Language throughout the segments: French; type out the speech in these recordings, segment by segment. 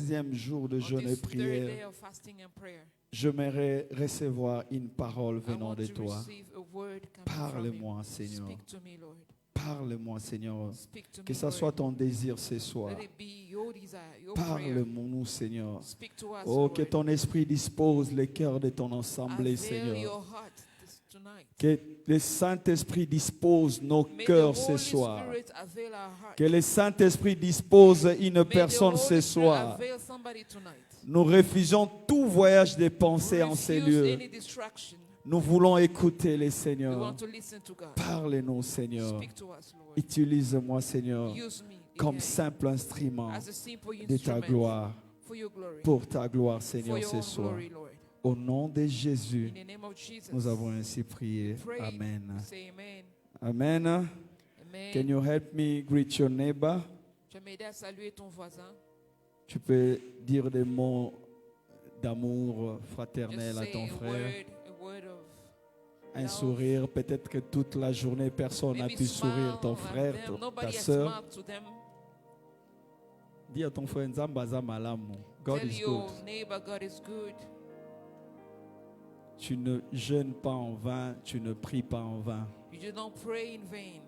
troisième jour de on jeûne et this third day prière, of fasting and prayer, j'aimerais recevoir une parole I venant want de to toi. receive a word coming from you. Parle-moi, Seigneur. Speak to me, Lord. Parle-moi, Seigneur. Speak to Que me, ça Lord. soit ton désir ce soir. Let it be your desire, your prayer. Parle-moi, Seigneur. Speak to us, Oh, que Lord. ton esprit dispose le cœur de ton assemblée, Avail Seigneur. your heart tonight. Que le Saint-Esprit dispose nos May the cœurs ce Holy soir. Spirit avail our heart. Que le Saint-Esprit dispose une May the personne Holy ce Spirit soir. avail somebody tonight. Nous refusons tout voyage de pensée en ces Refuse lieux. any distraction. Nous voulons écouter les We Seigneurs. want to listen to God. Parle-nous, Seigneur. Speak to us, Lord. Utilise-moi, Seigneur, Use me comme again simple instrument as a simple de ta instrument gloire. for your glory. Pour ta gloire, For Seigneur, your ce own soir. glory, Lord. Au nom de Jésus, In the name of Jesus. nous avons ainsi prié. Pray. Amen. Say amen. Amen. Amen. Can you help me greet your neighbor? Tu vas m'aider à saluer ton voisin. Tu peux dire des mots d'amour fraternel Just à say ton a frère. word of Un love. sourire, peut-être que toute la journée, personne n'a Maybe pu smile sourire. Ton at frère, them. ta Nobody has soeur. smiled to them. Dis à ton frère, Nzamba aza malamu. God Tell is your good. neighbor God is good. Tu ne jeûnes pas en vain, tu ne pries pas en vain. You do not pray in vain.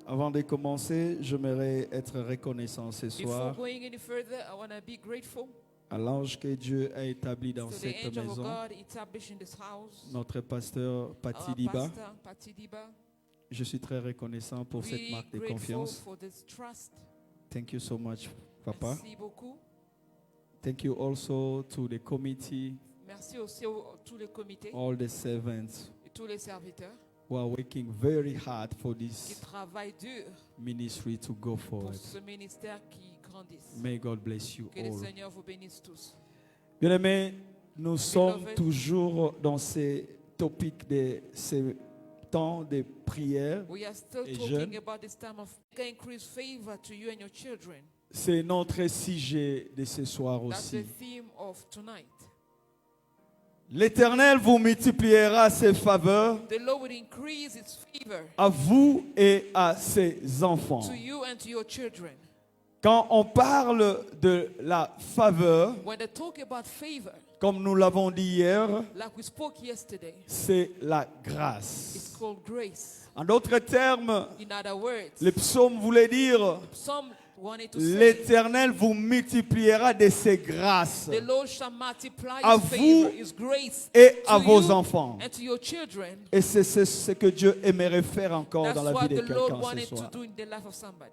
Avant de commencer, j'aimerais être reconnaissant ce Before soir going any further, I want to be grateful à l'ange que Dieu a établi dans to the cette angel of maison, God established in this house. notre pasteur Pati Our Diba. pastor, Pati Diba. Je suis très reconnaissant pour cette Really marque de grateful confiance. for this trust. Thank you so much, Papa. Merci beaucoup. Thank you also to the committee, Merci aussi tous les comités all the servants et tous les serviteurs who are working very hard for qui this travaillent dur ministry to go pour forward. ce ministère qui grandisse. May God bless you Que le all. Seigneur vous bénisse tous. Bien-aimés, nous sommes Beloved. toujours dans ces topics de ces temps de prière. We are still Et talking jeûne. about this time of increased favor to you and your children. C'est notre sujet de ce soir That's aussi. the theme of tonight. L'Éternel vous multipliera ses faveurs The Lord will increase its favor à vous et à ses enfants. to you and to your children. Quand on parle de la faveur, When they talk about favor, comme nous l'avons dit hier, like we spoke yesterday, c'est la it's grâce. called grace. En d'autres termes, In other words, le psaume voulait dire some wanted to say, l'Éternel vous multipliera de ses grâces the Lord shall multiply à his vous favor, his grace et à to vos you enfants. and to your children. Et c'est ce que Dieu aimerait faire encore That's dans la what vie de the Lord quelqu'un ce wanted to soir. do in the life of somebody.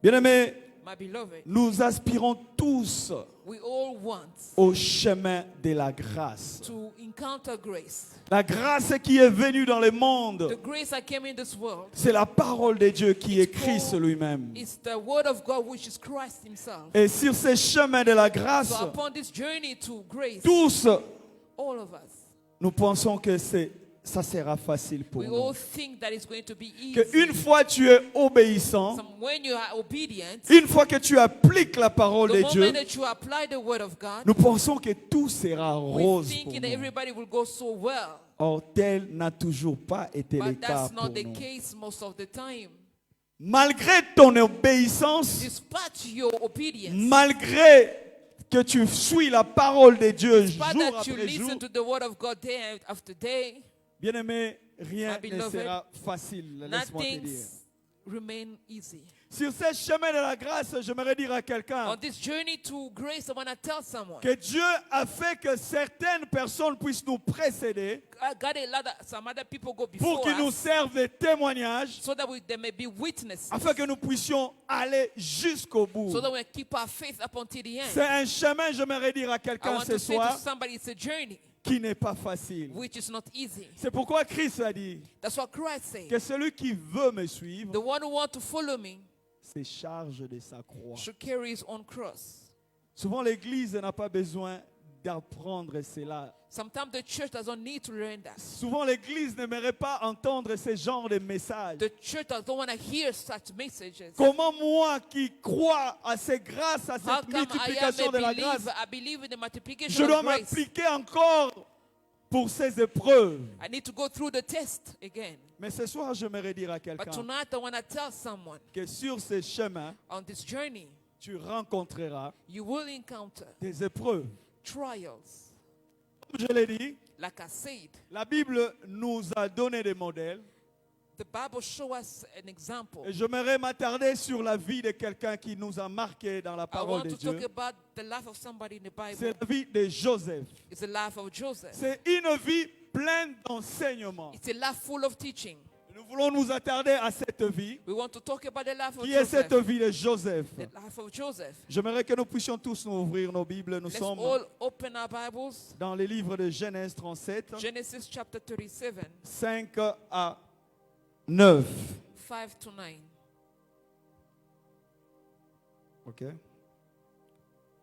Bien-aimés, My beloved, nous aspirons tous we all want au chemin de la grâce. to encounter grace. La grâce qui est venue dans le The monde, grace that came in this world c'est la parole de Dieu qui est It's Christ called- lui-même. is the word of God, which is Christ himself. Et sur ce chemin de la grâce, So upon this journey to grace, tous, all of us, nous pensons que ça sera facile pour we nous. all think that it's going to be easy. Que une fois tu es obéissant, When you are obedient, une fois que tu appliques la parole the de moment Dieu, that you apply the word of God, nous pensons que tout sera we rose think pour that nous. everybody will go so well. Or, tel n'a toujours pas été le But cas that's pour not the nous. case most of the time. Malgré ton obéissance, Despite your obedience, malgré que tu suis la parole de Dieu despite jour that you après jour, listen to the word of God day after day, bien-aimé, rien My ne beloved, sera facile, laisse-moi te dire. nothing remain easy. Sur ce chemin de la grâce, j'aimerais dire à quelqu'un On this journey to grace, I want to tell someone, que Dieu a fait que certaines personnes puissent nous précéder some other people go pour before qu'ils nous us, servent de témoignages so that there may be witnesses, afin que nous puissions aller jusqu'au bout. so that we keep our faith up until the end. C'est un chemin, j'aimerais dire à I quelqu'un want ce to say to soir, somebody, it's a journey qui n'est pas facile. which is not easy. C'est pourquoi Christ a dit That's what Christ said. que celui qui veut me suivre The one who wants to follow me se charge de sa croix. should carry his own cross. Souvent, l'Église n'a pas besoin d'apprendre cela. Sometimes the church doesn't need to learn that. Souvent, l'Église n'aimerait pas entendre ce genre de messages. The church doesn't want to hear such messages. Comment moi qui crois à ces grâces, à How cette come I am multiplication a de la grâce, believer? I believe in the je multiplication dois of grace. m'appliquer encore pour ces épreuves? I need to go through the test again. Mais ce soir, j'aimerais dire à But quelqu'un tonight I want to tell someone que sur ce chemin, on this journey, tu rencontreras you will encounter des épreuves. trials. Comme je l'ai dit, Like I said, la Bible nous a donné des modèles. the Bible shows us an example. Et j'aimerais m'attarder sur la vie de quelqu'un qui nous a marqué dans la I parole want de to Dieu. talk about the life of somebody in the C'est Bible. la vie de Joseph. It's the life of Joseph. C'est une vie pleine d'enseignements. It's a life full of teaching. Nous voulons nous attarder à cette vie. We want to talk about the life of Qui est cette Joseph. vie de Joseph? The life of Joseph. J'aimerais que nous puissions tous nous ouvrir nos Bibles. Nous Let's sommes all open our Bibles. dans les livres de Genèse 37, Genesis chapter 37, 5 à 9. 5 to 9. OK.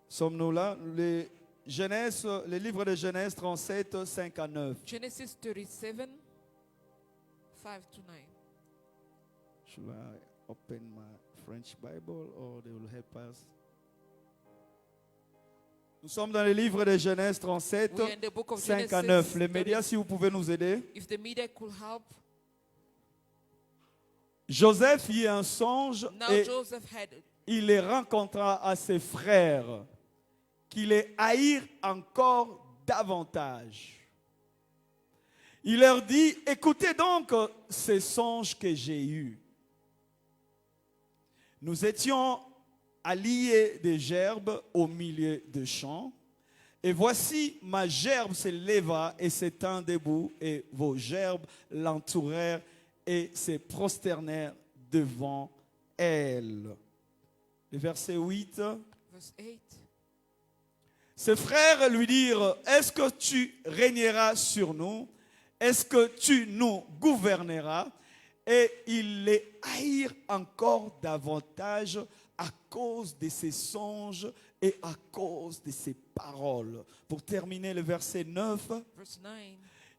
Sommes-nous là? Les livres de Genèse 37, 5 à 9. Genesis 37, 5 to 9. Should I open my French Bible or they will help us? Nous sommes dans les livres de Genèse 37, We're in the book of 5 à Genesis 9. Les médias, 30. si vous pouvez nous aider. If the media could help. Joseph y eut un songe Now et Joseph had il les rencontra à ses frères, qui les haïrent encore davantage. Il leur dit, écoutez donc ces songes que j'ai eus. Nous étions à lier des gerbes au milieu des champs, et voici ma gerbe se leva et se tint debout, et vos gerbes l'entourèrent et se prosternèrent devant elle. Le verset 8. verse 8. Ses frères lui dirent, est-ce que tu régneras sur nous? Est-ce que tu nous gouverneras? Et ils les haïrent encore davantage à cause de ses songes et à cause de ses paroles. Pour terminer le verset 9. Verse 9.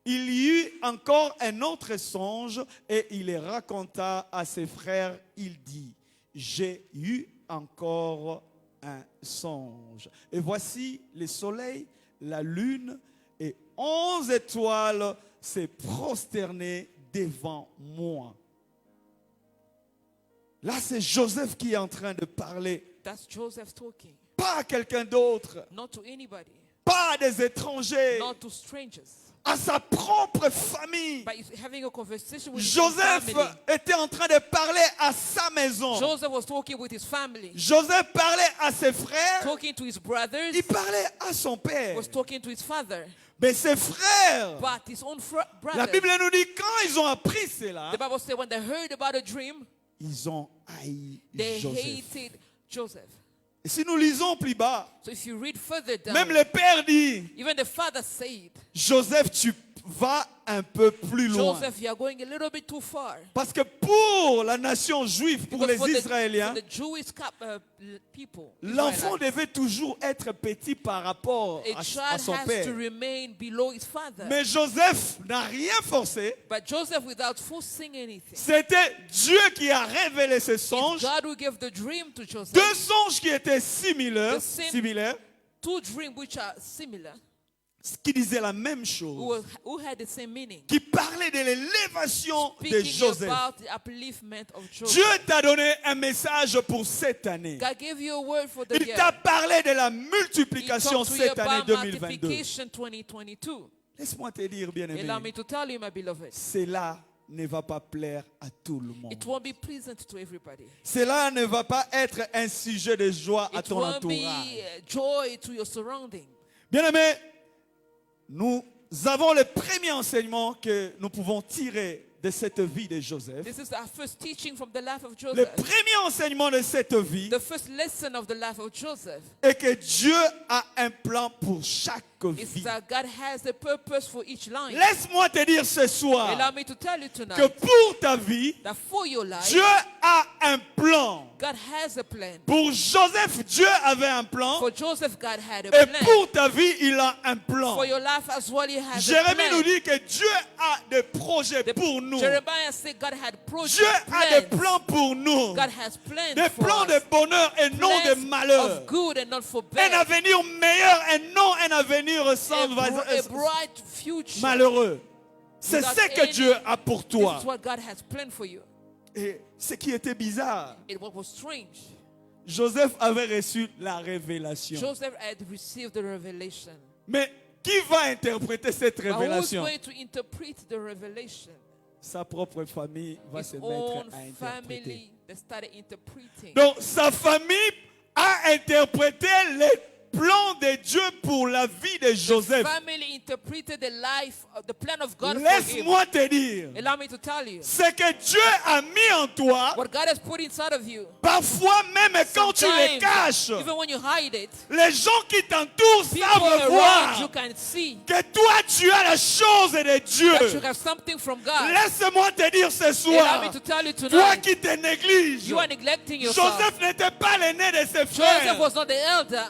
Il y eut encore un autre songe et il les raconta à ses frères. Il dit, j'ai eu encore un songe. Et voici le soleil, la lune et 11 étoiles s'est prosterné devant moi. Là, c'est Joseph qui est en train de parler. That's Joseph talking. Pas à quelqu'un d'autre. Not to anybody. Pas à des étrangers. Not to strangers. À sa propre famille. But he's having a conversation with his Joseph family. était en train de parler à sa maison. Joseph was talking with his family. Joseph parlait à ses frères. Talking to his brothers. Il parlait à son père. Was talking to his father. Mais ses frères, But his own la brothers. Bible nous dit quand ils ont appris cela, The Bible says when they heard about a dream, ils ont haï they Joseph. hated Joseph. Et si nous lisons plus bas, So if you read further down, même le père dit, even the father said, Joseph, tu vas un peu plus loin. Joseph, you are going a little bit too far. Parce que pour la nation juive, pour Because les Israéliens, for the Jewish people, l'enfant Israelites, devait toujours être petit par rapport a à child son has père. to remain below his father. Mais Joseph n'a rien forcé. But Joseph, without forcing anything, C'était Dieu qui a révélé ces it's songes. God who gave the dream to Joseph. Deux songes qui étaient similaires, The same- 2 dreams which are similar, qui disaient la même chose, who had the same meaning. qui parlaient de l'élévation de Speaking Joseph. about the upliftment of Joseph. Dieu t'a donné un message pour cette année. God gave you a word for the Il year. t'a parlé de la He multiplication talked to you cette année about 2022. multiplication 2022. Laisse-moi te dire, bien-aimé, Allow me to tell you, my beloved, cela ne va pas plaire à tout le monde. it won't be pleasant to everybody. Cela ne va pas être un sujet de joie à It ton won't be entourage. joy to your surrounding. Bien-aimé, nous avons le premier enseignement que nous pouvons tirer de cette vie de Joseph. This is our first teaching from the life of Le Joseph. premier enseignement de cette vie The first lesson of the life of Joseph est que Dieu a un plan pour chaque is vie. that God has a purpose for each line. Laisse-moi te dire ce Allow soir me to tell you que tonight pour ta vie, that for your life, Dieu a un plan. God has a plan. Pour Joseph, Dieu avait un plan. For Joseph, God had a Et plan. pour ta vie, il a un plan. For your life as well, He has a Jérémie plan. nous dit que Dieu a des projets pour nous. Jeremiah said God had projects, Dieu a des plans. plans pour nous. God has plans Des for plans us. de bonheur et non de Plans malheur. of good and not for Un bad. avenir meilleur et non un avenir sans A bright future. malheureux. C'est Without ce que any- Dieu a pour This toi. is what God has planned for you. Et ce qui était bizarre, And what was strange, Joseph avait reçu la révélation. Joseph had received the revelation. Mais qui va interpréter cette But who's révélation? going to interpret the revelation? Sa propre famille va His se mettre own à interpréter. family that started interpreting. Donc sa famille a interprété les plans de Dieu pour la vie de Joseph. Family interpreted the life, the plan of God for him. Laisse-moi te dire, Allow me to tell you, ce que Dieu a mis en toi, what God has put inside of you, parfois même quand tu le sometimes, caches, even when you hide it, les gens qui t'entourent people savent around you voir can see que toi tu as la chose de that you Dieu. have something from God. Laisse-moi te dire ce Allow soir, me to tell you toi tonight, qui te négliges, you are neglecting yourself. Joseph n'était pas l'aîné de ses Joseph frères. was not the elder.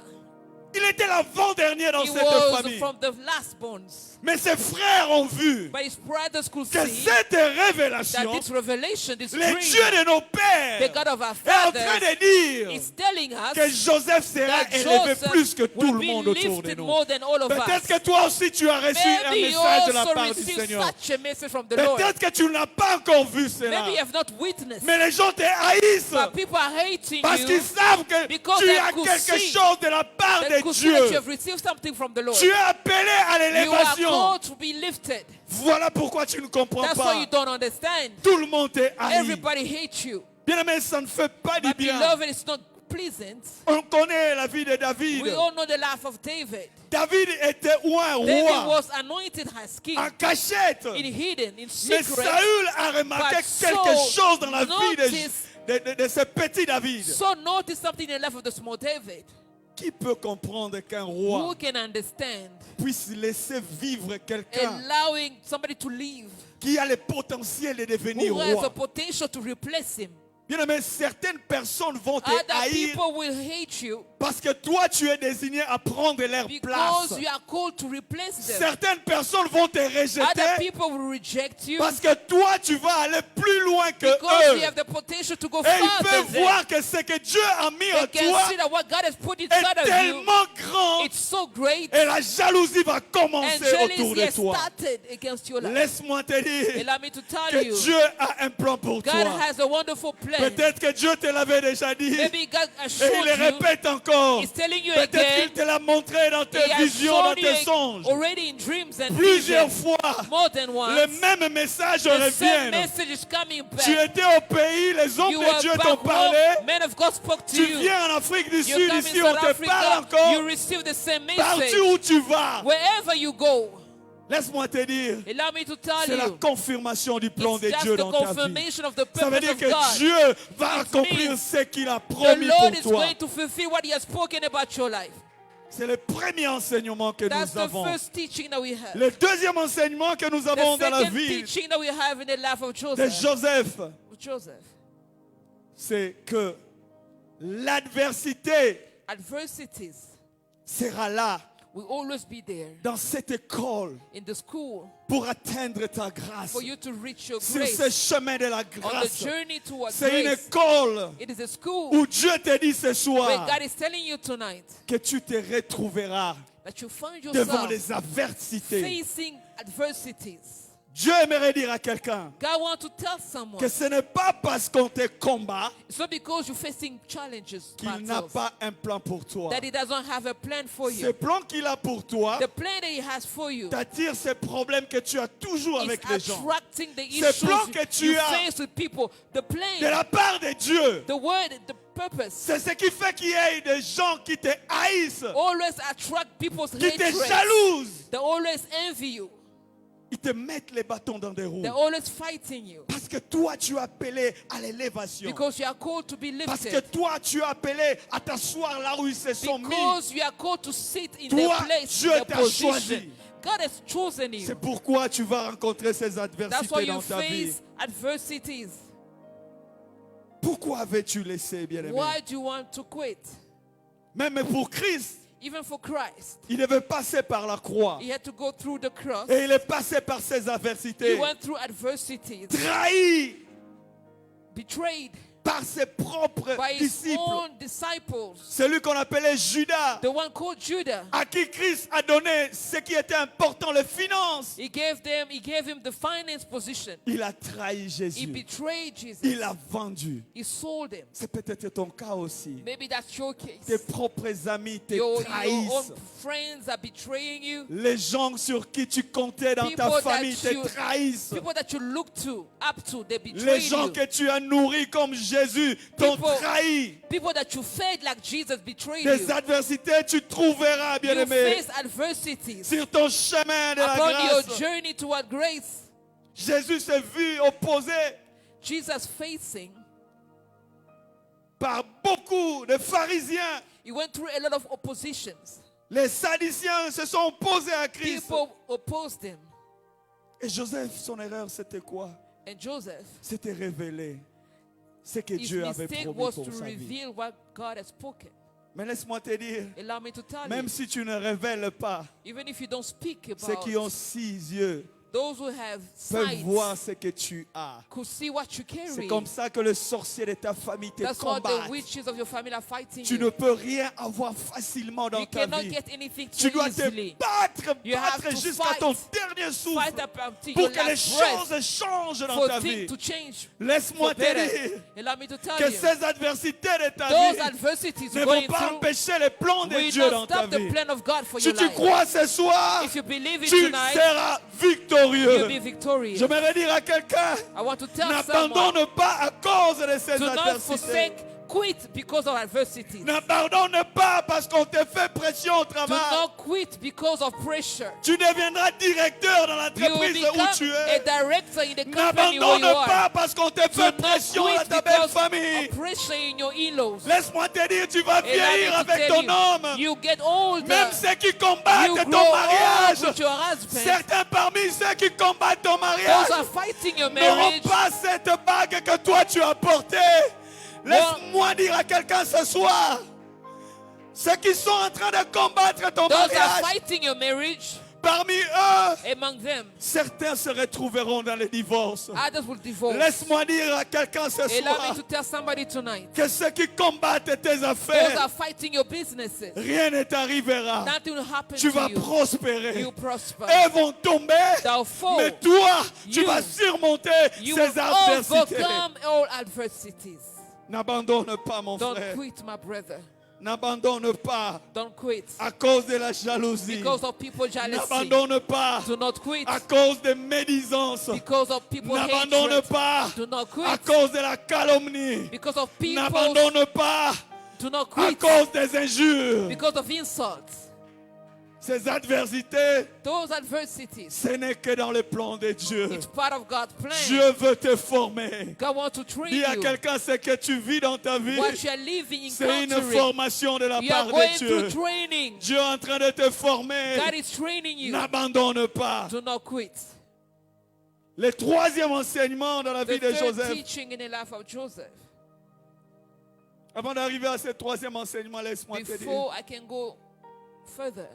Il était l'avant-dernier dans He cette was famille. from the last bones. Mais ses frères ont vu But his brothers could que see cette that révélation, this revelation, this le dream, Dieu de nos the pères, God of our est en train fathers, de dire is telling us que Joseph sera that élevé Joseph plus que tout will le be monde autour de lifted nous. more than all of Peut-être us. que toi aussi tu as reçu un Maybe you message de la also part du received Seigneur. such a message from the Lord. Peut-être que tu n'as pas encore vu cela. Maybe you have not witnessed, Mais les gens te haïssent but people are hating parce qu'ils you savent que because tu they as could quelque see chose de la part that de could see that you Dieu. have received something from the Lord. Tu es appelé à You are l'élévation. called to be lifted. Voilà pourquoi tu ne comprends That's why you pas. don't understand. Tout le monde te haït. Everybody hates you. Bien aimé, ça ne fait pas du But bien. beloved, it's not pleasant. On connaît la vie de David. We all know the life of David. David était un David roi was anointed as king, en cachette. in hidden, in Mais secret. Saül a remarqué But quelque Saul chose dans la vie noticed- de ce petit David. So notice something in the life of the small David. Qui peut comprendre qu'un roi Who can understand puisse laisser vivre quelqu'un allowing somebody to leave qui a le potentiel de devenir who has a roi? potential to replace him? Bien aimé, certaines personnes vont te Other haïr people will hate you parce que toi tu es désigné à prendre leur place. because you are called to replace them. Certaines personnes vont te Other rejeter people will reject you parce que toi tu vas aller plus loin que because eux. you have the potential to go Et ils further peuvent than voir que ce que Dieu a mis en they can toi see that what God has put est inside of you, tellement grand it's so great, et la jalousie va and commencer autour jealousy de has toi. started against your life. Laisse-moi te dire Allow me to tell que you, Dieu a un plan pour God toi. has a wonderful plan. Peut-être que Dieu te l'avait déjà dit Maybe God has et il showed le you, répète encore. He's telling you Peut-être again, qu'il te l'a montré dans tes He has visions, dans shown tes you songes. already in dreams and Plusieurs visions, fois, more than le once. même message The same revient. message is coming Tu back. étais au pays, les hommes You de were Dieu back t'ont parlé. home, men of God spoke to Tu you. viens en Afrique du You Sud, come ici in on South te parle Africa, encore. you receive the same Partout message. où tu vas, Wherever you go, laisse-moi te dire, allow me to tell c'est la you, confirmation du plan it's de just Dieu the dans ta vie. confirmation of the Ça veut purpose dire of que God. Dieu va It accomplir means ce qu'il a The promis Lord pour is toi. going to fulfill what He has spoken about your life. C'est le premier enseignement que That's nous the avons. first teaching that we have. Le deuxième enseignement que nous The avons dans la second vie teaching that we have in the life of de Joseph, Joseph, c'est que l'adversité adversities sera là will always be there dans cette école in the school pour atteindre ta grâce. for you to reach your Sur grace. ce chemin de la On the grâce, journey towards c'est une grace, école it is a school où Dieu te dit ce where soir God is telling you tonight que tu te retrouveras that you find devant yourself les adversités. facing adversities. Dieu aimerait dire à quelqu'un God wants to tell someone que ce n'est pas parce qu'on te combat it's not because you're facing challenges, qu'il n'a battles, pas un plan pour toi. that He doesn't have a plan for Ce you. plan qu'il a pour toi The plan that He has for you t'attire ces problèmes que tu as toujours is avec les gens. attracting the Ce issues plan que tu you as face with people. The De plan, la part de Dieu, the word, the purpose c'est ce qui fait qu'il y ait des gens qui te haïssent, always attract people's qui te hatred. jalousent. They always envy you. Ils te mettent les bâtons dans des roues. They're always fighting you Parce que toi, tu es appelé à l'élévation. because you are called to be Parce que lifted. toi, tu es appelé à t'asseoir là où ils se sont mis. Because you are called to sit in Toi, their place, Dieu in their t'a position. choisi. God has chosen C'est you. pourquoi tu vas rencontrer ces That's why adversités you dans ta vie. face adversities. Pourquoi avais-tu laissé, bien-aimé? Why do you want to quit? Même pour Christ, Even for Christ, il devait passer par la croix. He had to go through the cross. Et il est passé par ces He adversités. went through adversities, Trahi, betrayed, par ses propres by his disciples. own disciples. Celui qu'on appelait Judas, The one called Judah. à qui Christ a donné ce qui était important, les finances. He gave him the finance position. Il a trahi He Jésus. betrayed Jesus. Il a vendu. He sold him. C'est peut-être ton cas aussi. Maybe that's your case. Tes propres amis te Your own trahissent. friends are betraying you. Les gens sur qui tu comptais dans ta People famille that you- te trahissent. People that you look up to, they Les betray gens you. que tu as nourris comme Jésus t'ont People- trahi. People that you fed like Jesus betrayed Des you. adversités, tu trouveras, You bien-aimé, face adversities sur ton chemin de la upon your grâce. journey toward grace. Jésus s'est vu opposé Jesus facing, par beaucoup de pharisiens. he went through a lot of oppositions. Les sadduciens se sont opposés à Christ. People opposed him. Et Joseph, son erreur, c'était quoi? And Joseph, C'était révéler ce que his Dieu avait mistake promis was pour to sa vie. reveal what God has spoken. Mais laisse-moi te dire, Allow me to tell même you, si tu ne révèles pas, even if you don't speak ceux qui ont about, 6 yeux those who have peuvent sight voir ce que tu as. could see what you C'est carry. comme ça que le sorcier de ta famille te That's why combat. the witches of your family are fighting Tu ne you. peux rien avoir facilement dans You ta cannot vie. get anything Tu too dois te easily. battre, You have battre to jusqu'à fight. ton dernier souffle Fight up until pour your que les last breath choses changent dans for ta things vie. to change Laisse-moi for te better. dire Allow me to tell que you, ces adversités de ta those vie adversities ne you're vont going pas through empêcher les plans de will Dieu dans not ta stop the vie. plan of God for Si your tu life. crois ce soir, If you believe it tu tonight, seras you'll victorieux. be victorious. J'aimerais dire à quelqu'un, I want to tell someone, n'abandonne pas à cause de ces do not adversités. forsake, quit because of adversities. Do N'abandonne pas parce qu'on te fait pression au travail. not quit because of pressure. Tu deviendras directeur dans You will l'entreprise où become tu a es. director in the company where you N'abandonne pas are. parce qu'on te Do fait not pression dans quit ta belle because famille. of pressure in your in-laws. Laisse-moi te dire, tu vas Allow me vieillir to avec tell ton you, homme. you get older. Même ceux qui You combattent grow ton old mariage. with your husband. Certains parmi ceux qui combattent ton Those mariage are fighting your n'auront marriage. pas cette bague que toi tu as portée. Laisse-moi dire à quelqu'un ce soir, ceux qui sont en train de combattre ton Those are mariage, fighting your marriage. parmi eux, Among them, certains se retrouveront dans le divorce. others will divorce. Laisse-moi dire à quelqu'un ce Allow soir me to tell somebody tonight. que ceux qui combattent tes Those affaires, are fighting your businesses. rien ne t'arrivera. Nothing will happen Tu vas to you. prospérer. You prosper. Eux vont tomber, Thou fall. mais toi, tu You- vas surmonter You ces will adversités. overcome all adversities. N'abandonne pas, mon Don't frère. quit, my brother. N'abandonne pas Don't quit. à cause de la jalousie. Because of people jealousy. N'abandonne pas Do not quit. à cause de médisance. Because of people N'abandonne hatred. pas Do not à quit. cause de la calomnie. Because of people. N'abandonne pas Do not à quit. cause des injures. Because of insults. Ces adversités, Those adversities. ce n'est que dans le plan de Dieu. It's part of God's plan. Dieu veut te former. God wants to train Dis à you. quelqu'un ce que tu vis dans ta vie. What you are living, C'est une encountering. formation de la You part are going de through Dieu. training. Dieu est en train de te former. God is training you. N'abandonne pas. Do not quit. Le troisième enseignement dans la The vie de third Joseph. teaching in the life of Joseph. Avant d'arriver à ce troisième enseignement, laisse-moi te dire Before I can go further,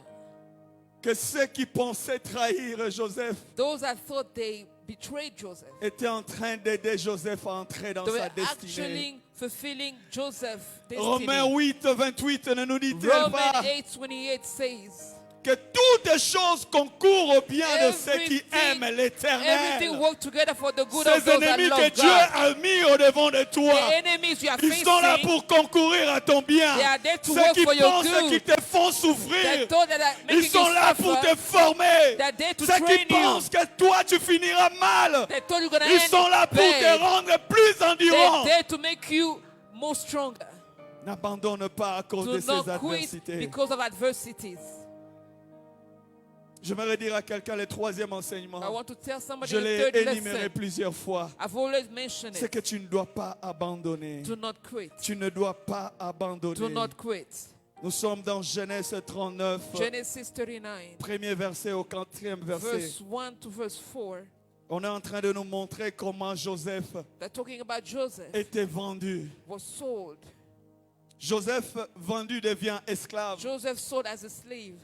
que ceux qui pensaient trahir Joseph those that thought they betrayed Joseph, étaient en train d'aider Joseph à entrer dans they sa were destinée. actually fulfilling Joseph's Romains destiny. 8, 28 ne nous dit-il Romans pas 8:28 says, que toutes choses concourent au bien de ceux qui aiment everything l'éternel. works together for the good of Ces those that ennemis que love Dieu God. a mis au devant de toi, The enemies you are ils sont là facing, pour concourir à ton bien. they are there to Ceux work qui for your pensent good. qu'ils te font souffrir, that thought that are ils making sont you là pour suffer, te former. they're there to Ceux train qui pensent you, que toi tu finiras mal, they thought you're gonna ils sont là end pour te bad. rendre plus They're endurant. there to make you more stronger. N'abandonne pas à cause Do de ces not quit adversités. because of adversities. J'aimerais dire à quelqu'un le troisième I enseignement. want to tell somebody Je the l'ai third énuméré lesson. plusieurs fois. I've always mentioned C'est it. que tu ne dois pas abandonner. Do not quit. Tu ne dois pas Do abandonner. not quit. Nous sommes dans Genèse 39, Genesis 39, premier verset au 4e verset. verse 1 to verse 4. On est en train de nous montrer comment Joseph They're talking about Joseph était vendu. was sold. Joseph vendu devient esclave. Joseph sold as a slave.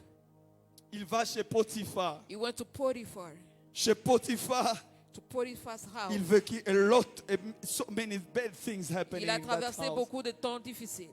Il va chez Potiphar. He went to Potiphar. Chez Potiphar, to Potiphar's house. Il veut qu'il y ait so many bad things happening Il a in that traversé house. beaucoup de temps difficiles.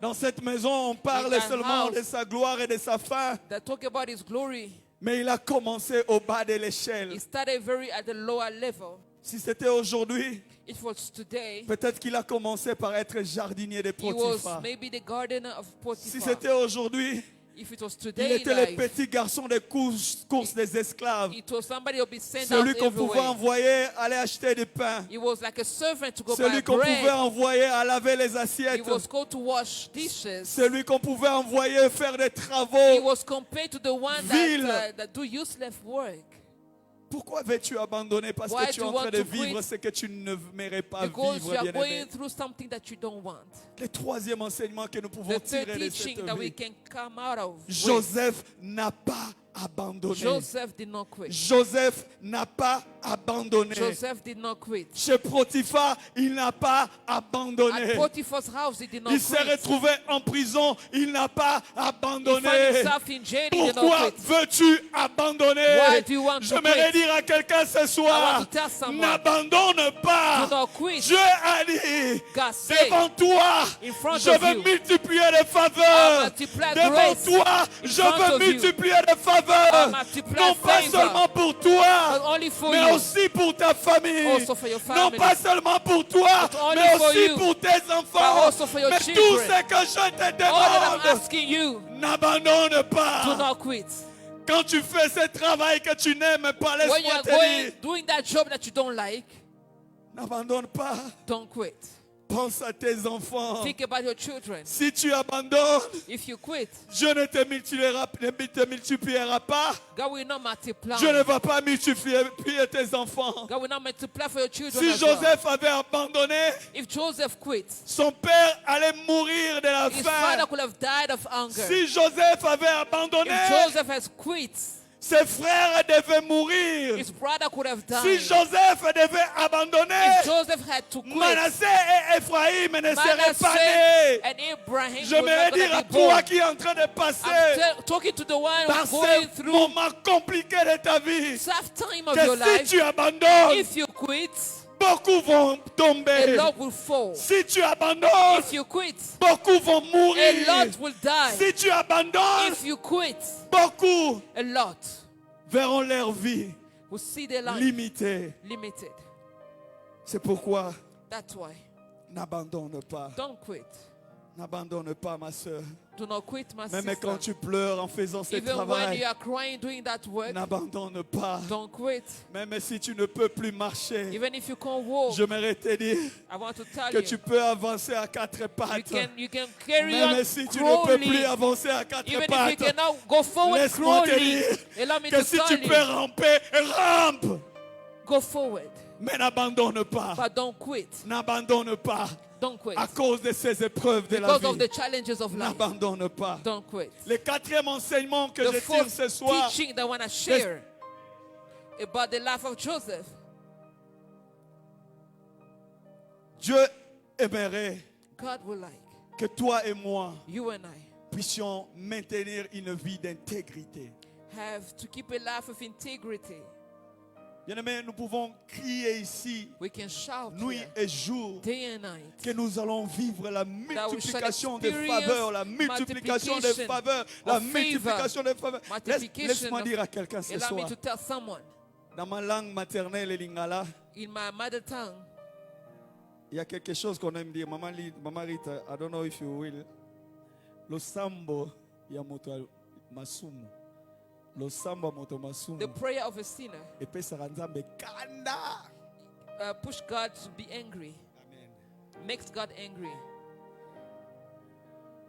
Dans cette maison, on parle In that seulement house. de sa gloire et de sa fin. That talk about his glory. Mais il a commencé au bas de l'échelle. He started very at the lower level. Si c'était aujourd'hui, It was today. peut-être qu'il a commencé par être jardinier de He was Potiphar. maybe the gardener of Si Potiphar. c'était aujourd'hui, If it was il today était le life, petit garçon des courses des esclaves. it was somebody who be sent Celui out qu'on pouvait everywhere. envoyer aller acheter du pain. He was like a servant to go buy Celui qu'on pouvait bread. envoyer à laver les He assiettes. was called to wash dishes. Celui qu'on pouvait envoyer faire des He travaux. was compared to the one Vil. that do useless work. Pourquoi veux-tu abandonner? Parce Why que tu es do en you train want de to vivre quit? ce que tu ne mérites pas Because vivre, you are bien-aimé. going through something that you don't want. Le troisième enseignement que nous pouvons The third tirer de cette teaching that we vie. can come out of. with. Joseph n'a pas abandonné. Joseph did not quit. Joseph n'a pas abandonné. Joseph did not quit. Chez Potiphar, il n'a pas At abandonné. Potiphar's house, he did not Il s'est quit. retrouvé en prison, il n'a pas He found abandonné. himself in jail, he did Pourquoi not quit. veux-tu abandonner? Why do you want to J'aimerais quit? dire à quelqu'un ce I soir, want to tell someone, n'abandonne pas. do not quit. Dieu a dit, God said, devant toi, in front je of veux you, multiplier les I'll faveurs. multiply Devant grace. toi, In je front veux of you, multiplier les faveurs. I'll multiply Non pas favor. seulement pour Not toi, only for mais you, aussi pour ta famille. Also for your Non family. pas seulement pour toi, Not only mais for aussi you, pour tes but enfants. also for your Mais tout children. ce que je te all that I'm demande, asking you, n'abandonne do pas. not quit. Quand tu fais ce travail que tu n'aimes pas, When you laisse-moi are te dire, doing that job that you don't like, n'abandonne pas. don't quit. Pense à tes enfants. Think about your children. Si tu abandonnes, If you quit, Dieu ne te multipliera pas. God will not multiply. Dieu ne va pas multiplier tes enfants. God will not multiply for your children Si as well. Joseph avait abandonné, If Joseph quit, son père allait mourir de la his father faim. could have died of hunger. Si Joseph avait abandonné, If Joseph has quit, ses frères devaient mourir. his brother could have Si died. Joseph devait abandonner, If Joseph had to quit, Manassé et Ephraïm ne seraient pas Manasseh nés. and Abraham Je were vais not dire going à to be born. toi qui est en train de I'm passer talking to the one par who's going ces through moments compliqués de ta vie, tough time of que your si life. tu abandonnes, If you quit, beaucoup vont a tomber. lot will fall. Si tu abandonnes, If you quit, beaucoup vont a mourir. lot will die. Si tu abandonnes, If you quit, beaucoup a lot verront leur vie will see their life limitée. limited. C'est pourquoi That's why. n'abandonne pas. Don't quit. N'abandonne pas, ma soeur. Do not quit, my Même sister. quand tu pleures en faisant ce Even when travail, you are crying doing that work, n'abandonne pas. don't quit. Même si tu ne peux plus marcher, Even if you can't walk, j'aimerais te dire I want to tell que you, tu peux avancer à quatre you pattes. can carry on Même si tu ne peux crawling. plus avancer à quatre Even if you pattes, cannot go forward laisse-moi te crawling, dire allow me que to si tell tu you, peux ramper, rampe. go forward, Mais n'abandonne pas. but don't quit. N'abandonne pas. Don't quit. À cause de ces épreuves de la Because of vie. the challenges of life, N'abandonne pas. don't quit. Le quatrième enseignement que The je tire fourth ce soir, teaching that I want to share about the life of Joseph. Dieu aimerait God would like que toi et moi you and I puissions maintenir une vie d'intégrité. have to keep a life of integrity. Bien-aimés, nous pouvons crier ici, We can shout nuit here, et jour, day and night, que nous allons vivre la we shall multiplication des experience faveurs, la multiplication des faveurs, la of favor, multiplication des faveurs. multiplication Laisse-moi of- dire à quelqu'un ce Allow me soir, to tell someone dans ma langue maternelle, le lingala, in my mother tongue, il y a quelque chose qu'on aime dire. Maman Rita, I don't know if you will. Lo sambo ya moto masumu. Lo sambo moto masumu. the prayer of a sinner Epesaka Nzambe kanda. push God to be angry, Amen. makes God angry.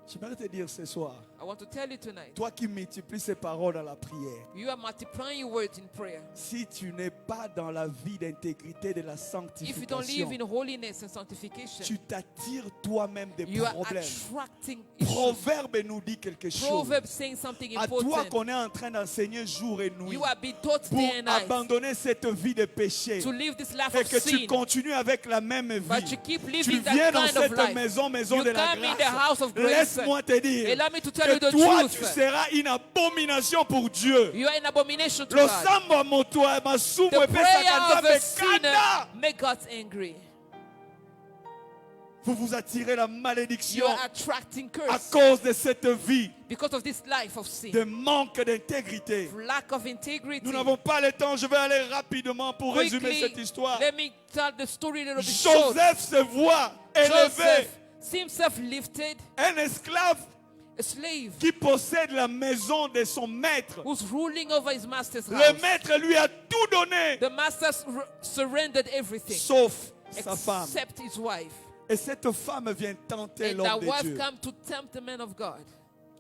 J'aimerais te dire ce soir, I want to tell you tonight, toi qui multiplies ces paroles dans la prière, you are multiplying your words in prayer. si tu n'es pas dans la vie d'intégrité de la If you don't live sanctification, in holiness and sanctification, tu t'attires toi-même des you are problèmes. attracting issues. Proverbe nous dit quelque chose. Proverbs saying something À toi important. qu'on est en train d'enseigner jour et nuit You are being taught pour day and night abandonner cette vie de péché to live this life et of que tu sin, continues avec la même but vie. you keep Tu living viens that dans kind of cette life. maison You de la come in the house grâce. of grace. Laisse-moi te dire Allow me to tell you que the toi, truth. tu seras une abomination pour Dieu. You are an abomination to God. Losamba moto masumu The epesa prayer kanza of a sinner bekanda. make God angry. Vous vous attirez la You malédiction are attracting à curse cause de cette vie because of this life of sin. de manque d'intégrité. Lack of integrity. Nous n'avons pas le temps, je vais aller rapidement pour résumer Quickly, cette histoire. let me tell the story a little bit short. Joseph se voit élevé, Joseph see himself lifted, un esclave a slave qui possède la maison de son maître. who's ruling over his master's Le house. maître lui a tout donné, The master surrendered everything sauf sa femme. except his wife. Et cette femme vient tenter And l'homme that de wife Dieu. came to tempt the man of God.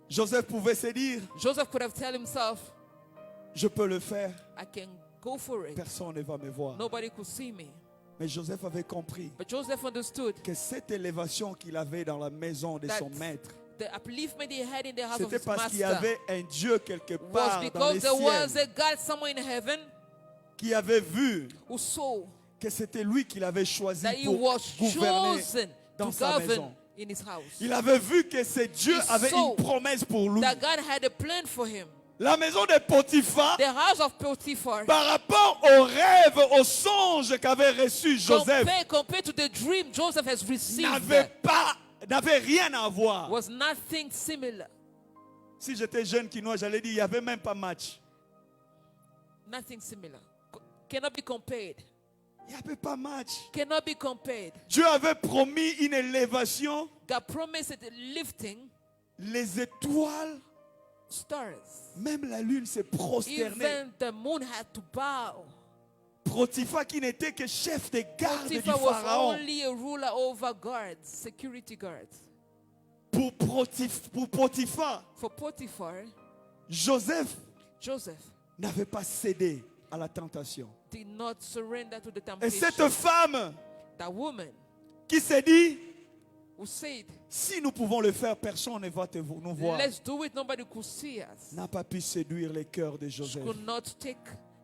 Joseph pouvait se dire, Joseph could have told himself, je peux le faire, I can go for it. personne ne va me voir. Nobody could see me. Mais Joseph avait compris But Joseph understood que cette élévation qu'il avait dans la maison de That son maître, the upliftment he had in the house of c'était his parce qu'il y master avait un Dieu quelque was part dans les because there was ciels a God somewhere in heaven qui avait vu who saw que c'était lui qu'il avait choisi that he pour was gouverner chosen dans to sa govern maison. in his house. Il avait vu que ce Dieu He avait saw une promesse pour lui. That God had a plan for him. La maison de Potiphar, The house of Potiphar, par rapport au rêve, au songe qu'avait reçu Joseph, compared to the dream Joseph has received, n'avait rien à voir. was nothing similar. Si j'étais jeune quinois, j'allais dire, il n'y avait même pas match. Nothing similar. Cannot be compared. Il n'y avait pas match. Cannot be compared. Dieu avait promis une élévation. God promised a lifting. Les étoiles, Stars. même la lune s'est prosternée. Even the moon had to bow. Potiphar qui n'était que chef de garde du Potiphar was pharaon. only a ruler over guards, security guards. Pour Potiphar, For Potiphar, Joseph Joseph n'avait pas cédé à la tentation. did not surrender to the Et temptation. cette femme That woman qui s'est dit, who said, si nous pouvons le faire, personne ne va nous voir, let's do it, nobody could see us. n'a pas pu séduire les cœurs de She Joseph. could not take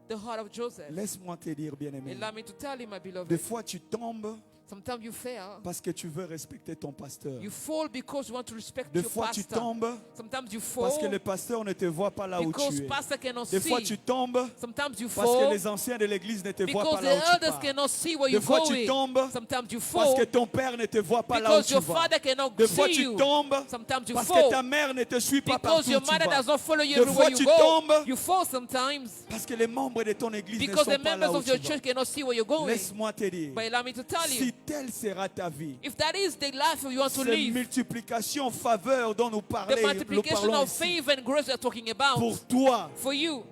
the heart of Joseph. Laisse-moi te dire, bien-aimé, Allow me to tell you, my beloved, des fois tu tombes sometimes you fail. parce que tu veux respecter ton pasteur. You fall because you want to respect Des your fois tu pastor. tombes Sometimes you parce que fall le pasteur ne te voit pas là où because tu es. pastor cannot Des fois tu see. tombes Sometimes you parce que fall les anciens de l'église ne te voient because pas the là où tu elders pars. cannot see where Des you're fois tu going. tombes Sometimes you parce fall que ton père ne te voit pas là où because tu your vas. father cannot Des fois see tu you. tombes Sometimes you parce que fall ta mère ne te suit pas because partout your où tu mother vas. does not follow you Des everywhere fois you tu go. tombes You fall sometimes parce que les membres de ton église ne because sont the pas là members où of your tu vas. church cannot see where you're going. Laisse-moi te dire, But allow me to tell you, si telle sera ta vie, if that is the life you want to cette live, multiplication, faveur dont nous the parlons multiplication of ici, favor and grace we're talking about, pour toi, for you,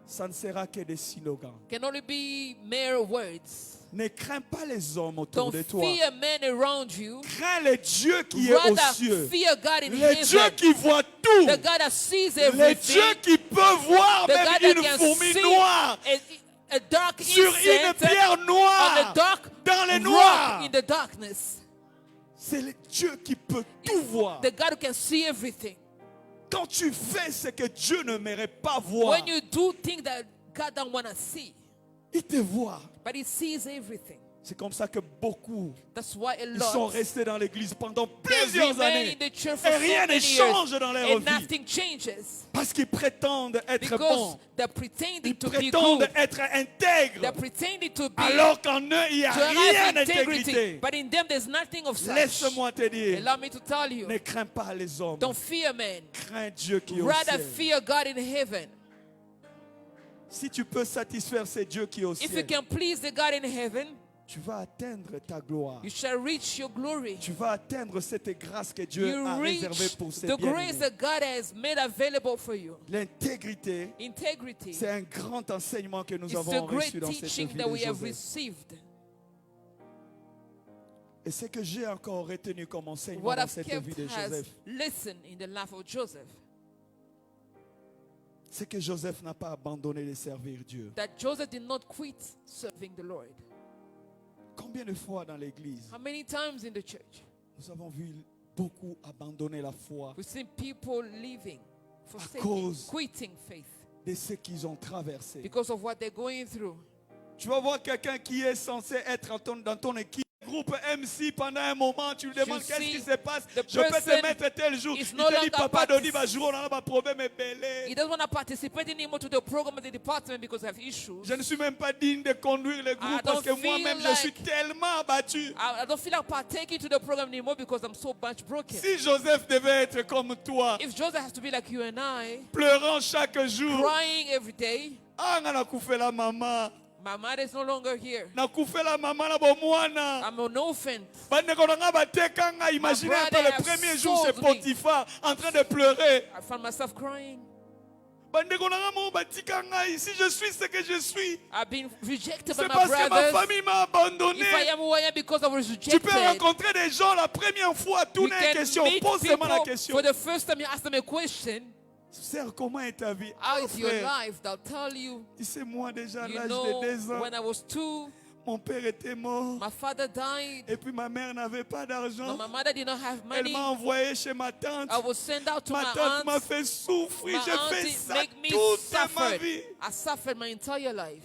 ça ne sera que des slogans. can only be mere words. Ne crains pas les hommes autour Don't de toi. fear men around you. Crains le Dieu qui est aux Rather, cieux. fear God in Le Dieu heaven. qui voit tout. The God that sees Le everything. Dieu qui peut voir The même God that une can fourmi see noire a dark sur une insect pierre on noire the dark dans les rock noirs. in the darkness. C'est le Dieu qui peut tout voir. The God who can see everything. Quand tu fais ce que Dieu n'aimerait pas voir, When you do things that God don't want to see, il te voit. but He sees everything. C'est comme ça que beaucoup That's why a ils sont lot restés dans l'église pendant they plusieurs remain années. in the church for Et so rien ne many change years, dans leur and vie. nothing changes Parce qu'ils prétendent être because bons. they're pretending Ils to be prétendent good. être They're intègres. pretending to be Alors qu'en eux, il n'y a to rien have integrity, d'intégrité. but in them there's nothing of such. Laisse-moi te dire, Allow me to tell you, ne crains pas les hommes. don't fear men. Crains Dieu qui est au Rather ciel. fear God in heaven. Si tu peux satisfaire ce Dieu qui est au If you ciel, can please the God in heaven, tu vas atteindre ta gloire. you shall reach your glory. Tu vas atteindre cette grâce que Dieu You a réservée reach pour ses the grace bien-aimés. that God has made available for you. L'intégrité, Integrity c'est un grand enseignement que nous is the avons great reçu dans cette teaching vie that de we have Joseph. received. Et ce que j'ai encore retenu comme enseignement What dans I've cette kept vie de has Joseph, listened in the life of Joseph, c'est que Joseph n'a pas abandonné de servir Dieu. that Joseph did not quit serving the Lord. Combien de fois dans l'église, How many times in the church nous avons vu beaucoup abandonner la foi we've seen people leaving, forsaking, cause quitting faith de ce qu'ils ont traversé. because of what they're going through. Tu vas voir quelqu'un qui est censé être dans ton équipe groupe MC pendant un moment, tu lui demandes You qu'est-ce see, qui se passe. the Je peux te person mettre tel jour. is Il no te dit, longer papa, Doni, partic- jour, on a un problème belé. He doesn't want to participate anymore to the program of the department because of issues. Je ne suis même pas digne de conduire le groupe parce que don't feel moi-même, je like- suis tellement abattu. I don't feel like partaking to the program anymore because I'm so much broken. Si Joseph devait être comme toi, If Joseph has to be like you and I, pleurant chaque jour, crying every day, ah, on a coupé la maman. my mother is no longer here. Na coupé la maman na bomwana. I'm an orphan. Bandeko na nga batekanga, imaginez un peu brother le have premier jour chez sold me. Potiphar en train de pleurer. I found myself crying. Bandeko na nga mo batikanga, si je suis ce que je suis, I've been rejected by c'est my parce que ma brothers. famille m'a abandonné. If I am who I am because I was Tu peux rejected, rencontrer des gens la première fois, you tourner une can question, meet pose seulement la people question. for the first time. You ask them a question. Sœur, comment est ta vie? How Ah, is your frère, life? They'll tell you. tu sais, moi déjà à You l'âge know, de 2 ans, when I was 2, mon père était mort. my father died. Et puis ma mère n'avait pas But d'argent. my mother did not have Elle money. m'a envoyé chez ma tante. I was sent out to Ma my tante m'a aunt. fait souffrir. My J'ai fait auntie ça make me toute ma suffer. vie. I suffered my entire life.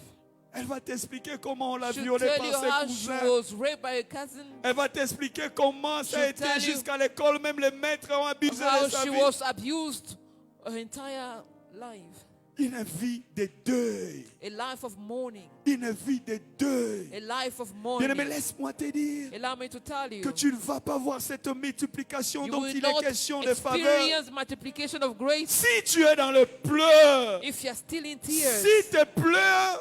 Elle va t'expliquer comment on l'a She'll violée tell you par how ses she cousins. was raped by a cousin. Elle va t'expliquer comment ça a She'll été tell you jusqu'à l'école. Même les maîtres ont abusé How de sa she vie. was abused her entire life. Une vie de deuil. A life of mourning. Une vie de deuil. A life of Bien-aimé, mourning. laisse-moi te dire Allow me to tell you. que tu ne vas pas voir cette multiplication You dont will il est not question de faveur. experience multiplication of grace Si tu es dans le pleur, if you are still in tears. si tes pleurs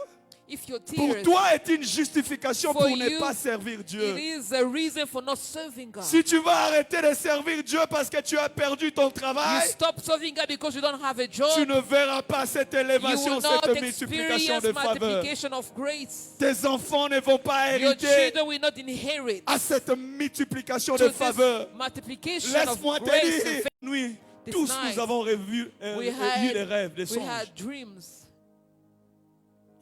If your pour tears, toi est une justification For pour ne you, pas servir Dieu. it is a reason for not serving God. Si tu vas arrêter de servir Dieu parce que tu as perdu ton You travail, stop serving God because you don't have a job. tu ne verras pas cette You élévation, will not cette multiplication experience de faveur. multiplication of grace. Tes enfants ne vont pas Your hériter children will not inherit à cette multiplication to de this faveur. multiplication of Laisse-moi te grace. and dire, faith. oui, This tous night, nous avons eu des rêves, des we songes. had dreams.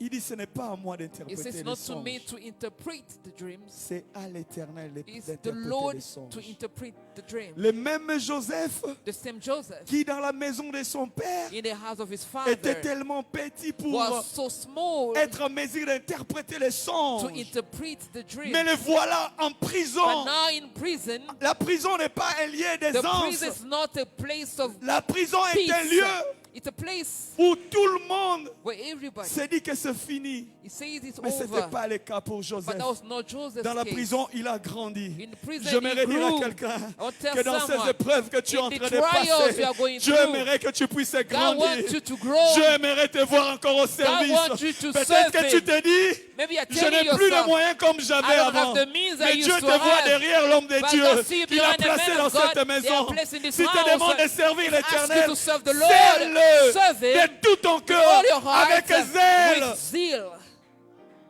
Il dit, ce n'est pas à moi It d'interpréter says les not to me songes. to interpret the dreams. C'est à l'Éternel It's the d'interpréter Lord les to songes. interpret the dream. Le même Joseph The same Joseph qui dans la maison de son père in the house of his était father tellement petit pour was so small être en mesure d'interpréter les to songes. interpret the dream. Mais le voilà en But prison. now in prison, La prison n'est pas un lieu the d'aisance. prison is not a place of La prison est peace. un lieu It's a place où tout le monde where everybody, se dit que c'est fini. he says it's Mais ce n'était over. pas le cas pour But Joseph. that was not Joseph's Dans la case. prison, il a grandi. In prison, J'aimerais he dire à grew. quelqu'un I want to tell que dans ces someone, épreuves que tu es en in the train de trials you passer, are going Dieu through, aimerait que tu puisses God grandir. wants you to grow. Dieu aimerait te voir encore au service. wants you to Peut-être serve que tu him. te dis, Maybe you're je telling n'ai plus les yourself, moyens comme j'avais I don't avant. have the means I Mais used Dieu to te voit have. derrière l'homme de But Dieu God see qu'il a behind the placé man dans of God, cette they are maison. placed in this Si te house. demande de servir Ask you l'Éternel, to serve the Lord. serve-le Serve him de tout ton with cœur, all your heart, avec zèle. with zeal.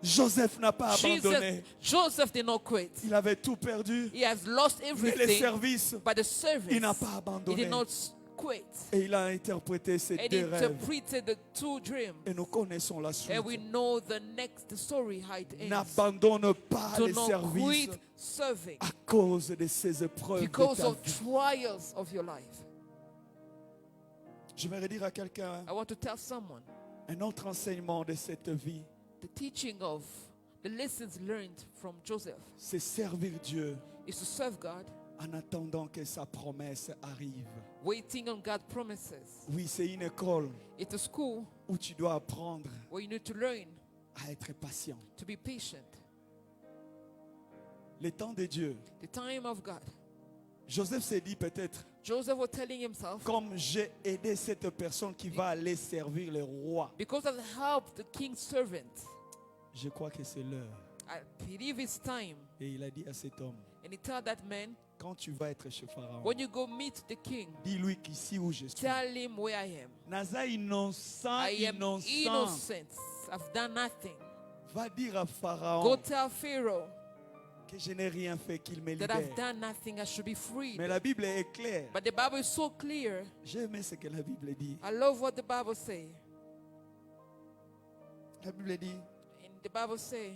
Joseph n'a pas abandonné. Joseph did not quit. Il avait tout perdu. He has lost Mais les everything, services, but the service, il n'a pas he abandonné. did not quit. Et il a interprété ces And deux rêves. interpreted the two dreams. Et nous connaissons la suite. And we know the next story, how it ends. N'abandonne pas Do les not services quit serving à cause de ces épreuves de because ta of vie. trials of your life. Je vais redire à quelqu'un I want to tell someone un autre enseignement de cette vie, the teaching of the lessons learned from Joseph c'est servir Dieu is to serve God, en attendant que sa promesse arrive. waiting on God's promises. Oui, c'est une école It's a school où tu dois apprendre where you need to learn à être patient. to be patient. Le temps de Dieu. The time of God. Joseph s'est dit peut-être, Joseph was telling himself, comme j'ai aidé cette personne qui va aller servir le roi, because I've helped the king's servant, je crois que c'est l'heure. I believe it's time. Et il a dit à cet homme, And he told that man, quand tu vas être chez Pharaon, when you go meet the king, dis-lui qu'ici où je suis, tell him where I am. Naza innocent, I am innocent. innocent. I've done nothing. Va dire à Go Pharaon tell Pharaoh que je n'ai rien fait, qu'il me that I've libère. done nothing. I should be freed. Mais la Bible est claire. But the Bible is so clear. J'ai aimé ce que la Bible dit. I love what the Bible says. La Bible dit, And the Bible says,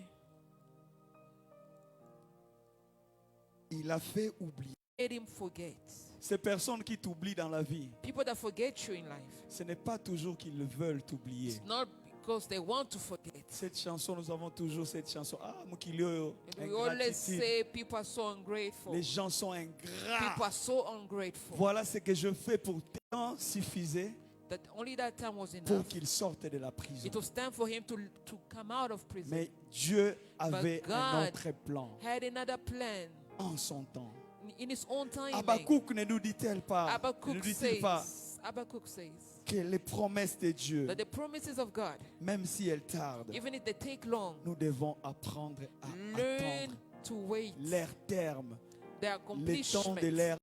il a fait oublier. made him forget. Ces personnes qui t'oublient dans la vie, People that forget you in life, ce n'est pas toujours qu'ils veulent t'oublier. it's not because they want to forget. Cette chanson, nous avons toujours cette chanson. Ah, Mukilio, And we always say people are so ungrateful. les gens sont People ingrats. are so ungrateful. Voilà ce que je fais pour temps suffisait That only that time was pour enough. qu'il sorte de la prison. It was time for him to come out of prison. Mais Dieu avait But un God autre plan had another plan en son temps. in his own timing. Habakkuk ne nous dit-elle pas, ne Habakkuk nous dit-il pas says que les promesses de Dieu, that the promises of God, même si elles tardent, even if they take long, nous devons apprendre à learn attendre to wait leur terme, their le temps de accomplishment. leur.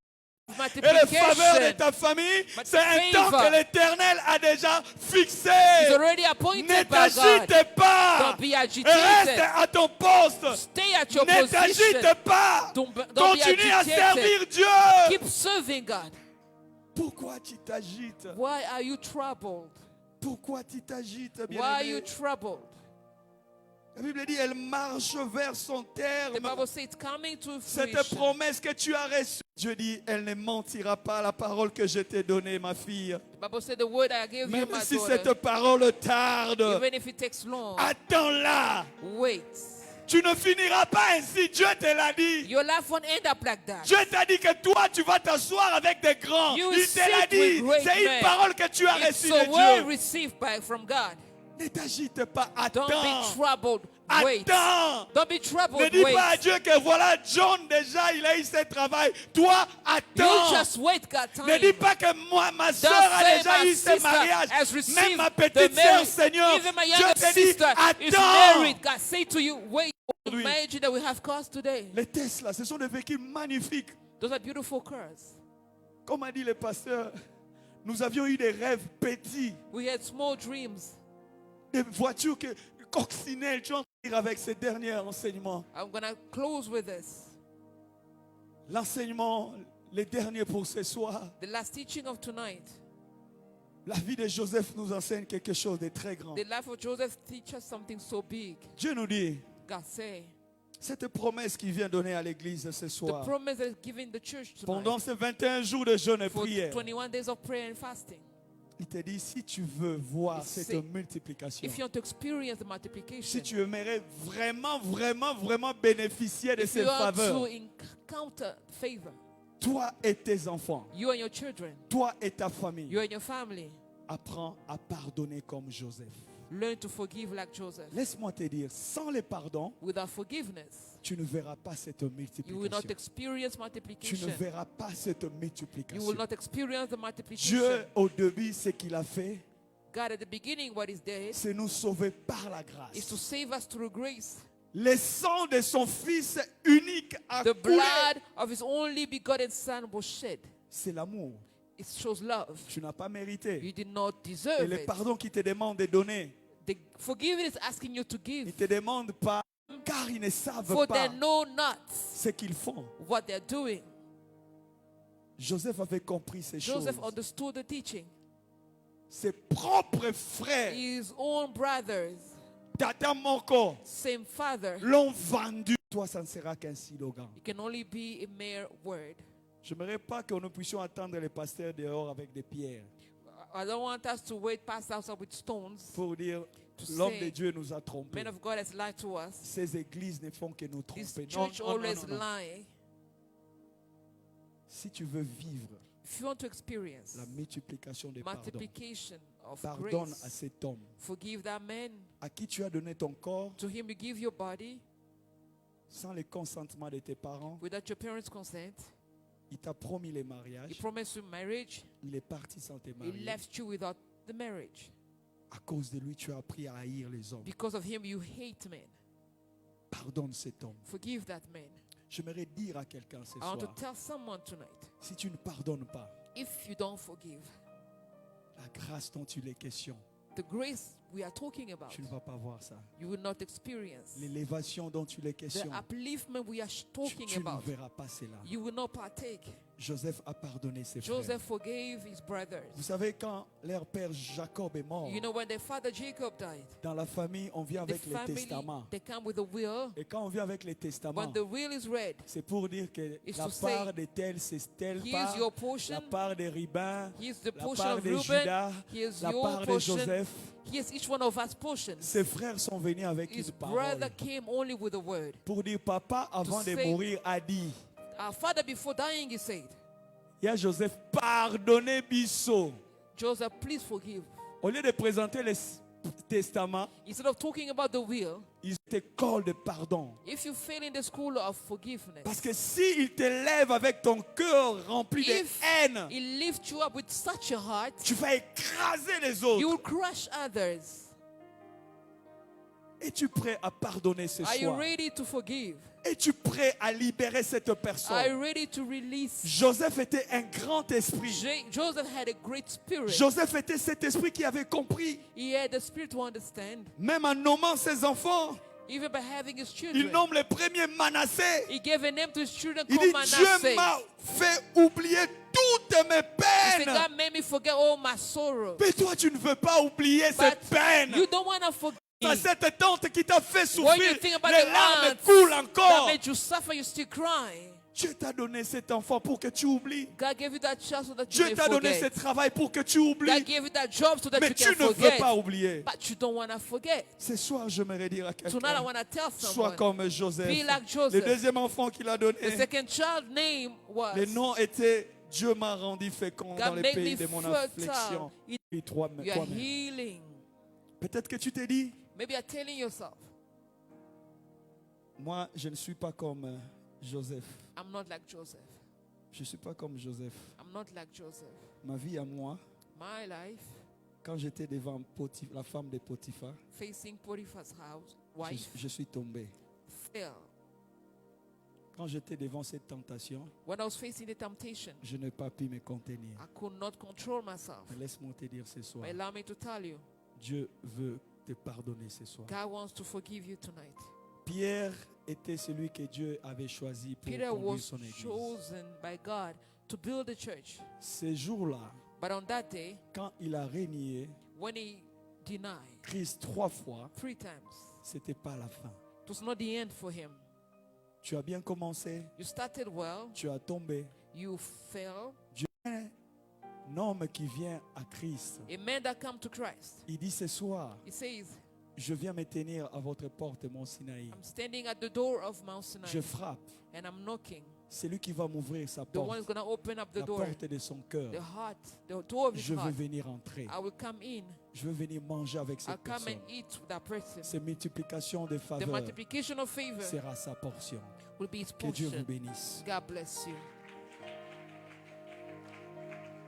Et le faveur de Multiplication ta famille, But c'est un temps favor que l'Éternel a déjà fixé. is already appointed Ne by God. t'agite pas. Don't be Reste agitated. à ton poste. Stay at your Ne position. t'agite pas. Don't be Continue à agitated. servir Dieu. Keep serving God. Pourquoi tu t'agites? Why are you troubled? Pourquoi tu t'agites, Why are bien-aimé? you troubled? La Bible dit, elle marche vers son The terme. Bible says it's coming to Cette fruition. promesse que tu as reçue, Dieu dit, elle ne mentira pas à la parole que je t'ai donnée, ma fille. The Bible said the word I gave you, Même my si daughter, cette parole tarde, even if it takes long, attends-la. wait. Tu ne finiras pas ainsi, Dieu te l'a dit. Your life won't end up like that. Dieu t'a dit que toi, tu vas t'asseoir avec des grands. You Il te l'a sit dit. with great C'est une men. parole que tu as It's reçue a de word Dieu. received from God. Ne t'agite pas, Don't be attends. troubled. Wait. Attends. Don't be Ne troubled. dis pas à Wait. Dieu que voilà, John déjà, il a eu ce travail. Toi, You attends. just wait God time. Ne dis pas que moi, ma soeur Don't a say déjà my eu ce sister mariage. has received Même ma the petite sœur, marriage. Seigneur, Even my Dieu younger te dit, sister is attends. married. God say to you, wait. Aujourd'hui. Imagine that we have cars today. Les Tesla, ce sont des véhicules magnifiques. Those are beautiful cars. Comme a dit le pasteur, nous avions eu des rêves petits. We had small dreams. Des voitures que, coccinelles. Tu vas en dire avec ces derniers enseignements. I'm going to close with this. L'enseignement, les derniers pour ce soir. The last teaching of tonight. La vie de Joseph nous enseigne quelque chose de très grand. The life of Joseph teaches something so big. Dieu nous dit, God say, cette promesse qu'il vient donner à l'église ce the soir, promise that is given the church pendant tonight ces 21 jours de jeûne et for prière, 21 days of prayer and fasting. il te dit, si tu veux voir Il cette sait, multiplication, If you want to experience the si multiplication, tu aimerais vraiment bénéficier de if ces you want faveurs, to encounter favor, toi et tes enfants, you and your children, toi et ta famille, you and your family, apprends à pardonner comme Joseph. learn to forgive like Joseph. Laisse-moi te dire, sans le pardon, Without forgiveness, tu ne verras pas cette you will not multiplication. experience Tu ne multiplication. verras pas cette You will multiplication. not experience the multiplication. Dieu, au début, ce qu'il a fait, God, at the beginning, what He did c'est nous sauver par la is to grâce. save us through grace. Le sang de son Fils unique a The coulé. blood of His only begotten Son was shed. C'est l'amour. It shows love. Tu n'as pas mérité. You did not Et deserve le it. pardon qu'il te demande de donner, The forgiveness is asking you to il ne give, te demande pas, car ils ne savent for pas they know not ce qu'ils font. what they're doing. Joseph avait compris ces choses. Joseph understood the teaching. Ses propres frères, His own brothers, Tata Moko, same father, l'ont vendu. Toi, ça ne sera qu'un slogan. it can only be a mere word. Je n'aimerais pas que nous puissions attendre les pasteurs dehors avec des pierres I don't want us to wait past outside with stones. pour dire To l'homme say, de Dieu nous a trompés. Men of God has lied to us. Ces églises ne font que nous This tromper. Non, church non, non, always non, non. lie. Si tu veux vivre If you want to experience la multiplication des pardons, multiplication of pardonne à grace, cet homme forgive that man. à qui tu as donné ton corps To him you give your body sans le consentement de tes parents. without your parents' consent. Il t'a promis les He mariages. promised you marriage. Il est parti sans te He marier. left you without the marriage. À cause de lui, tu as appris à haïr les hommes. Because of him you hate men. Pardonne cet homme. Forgive that man. J'aimerais dire à quelqu'un ce I want to soir, tell someone tonight, si tu ne pardonnes pas, if you don't forgive, la grâce dont il est question, the grace we are talking about, tu ne vas pas voir ça. you will not experience. L'élévation dont il est The question, upliftment we are tu talking ne about, verras pas cela. you will not partake. Joseph a pardonné ses frères. Joseph forgave his brothers. Vous savez, quand leur père Jacob est mort, You know, when their father Jacob died, dans la famille, on vient the avec les family, testaments. they come with a will. Et quand on vient avec les testaments, When the will is read, c'est pour dire que It's la to say, part de tel, c'est telle here's part, your portion, la part de Ribin, here's the la portion part of de Reuben, Judas, here's la your part de portion, Joseph. here's each one of us portions. Ses frères sont venus avec His une brother parole came only with a word. pour dire, papa, avant de say- mourir, a dit, Our father before dying, he said, il y a Joseph, pardonnez Bisso. Joseph, please forgive. Au lieu de présenter les testaments, Instead of talking about the will, ils te collent de pardon. if you fail in the school of forgiveness, Parce que s'il te lève avec ton cœur rempli de if haine, he lifts you up with such a heart, tu vas écraser les you autres. will crush others. Es-tu prêt à pardonner ce Are you soir? ready to forgive? Es-tu prêt à libérer cette Are you personne? ready to release? Joseph était un grand esprit. Joseph had a great spirit. Joseph était cet esprit qui avait compris, He had the spirit to understand. même en nommant ses enfants, Even by having his il children, nomme le premier Manassé. he gave a name to his children Il called dit, Dieu Manasseh. m'a fait oublier toutes mes He said, peines. God made me forget all my sorrow. Mais toi, tu ne veux pas oublier But cette peine. you don't want to forget. Pas cette tante qui t'a fait When souffrir, you think about les the larmes aunts coulent that encore. made you suffer, you still cry. Dieu t'a donné cet enfant pour que tu oublies. God gave you that child so that you Dieu may t'a donné ce forget. travail pour que tu God oublies. gave you that job so that Mais you tu can ne veux forget. pas oublier. But you don't want to forget. Ce soir, j'aimerais dire à Tonight I quelqu'un, want to tell sois someone. comme Joseph. Be like Le Joseph. deuxième enfant qu'il a donné, The second child name was le nom était Dieu m'a rendu fécond dans God le made pays me de mon fertile. affliction. Et toi-même. You are healing. Peut-être que tu t'es dit, Maybe you're telling yourself, moi, je ne suis pas comme Joseph. I'm not like Joseph. Je ne suis pas comme Joseph. I'm not like Joseph. Ma vie à moi, My life, quand j'étais devant la femme de Potiphar, facing Potiphar's house, je, wife, je suis tombé. fell. Quand j'étais devant cette tentation, When I was facing the temptation, je n'ai pas pu me contenir. I could not control myself. Laisse-moi te dire ce soir, But allow me to tell you, Dieu veut te pardonner ce soir. God wants to forgive you tonight. Pierre était celui que Dieu avait choisi pour Peter conduire was son église. chosen by God to build a church. Ce jour-là, But on that day, quand il a régné when he denied Christ 3 fois, 3 times, c'était pas la fin. it was not the end for him. Tu as bien commencé, You started well, tu as tombé. you fell. Un homme qui vient à Christ, A man that come to Christ, il dit ce soir, he says, je viens me tenir à votre porte, mon Sinaï. I'm standing at the door of Mount Sinai Je frappe. and I'm knocking. C'est lui qui va m'ouvrir sa The one is porte, going to open up the la door, porte de son cœur. the heart, the door of his Je veux heart. venir entrer. I will come in. Je veux venir manger avec I'll cette come personne. and eat with that person. Cette multiplication de The faveurs multiplication of favor sera sa portion. will be his Que Dieu vous portion. bénisse. God bless you.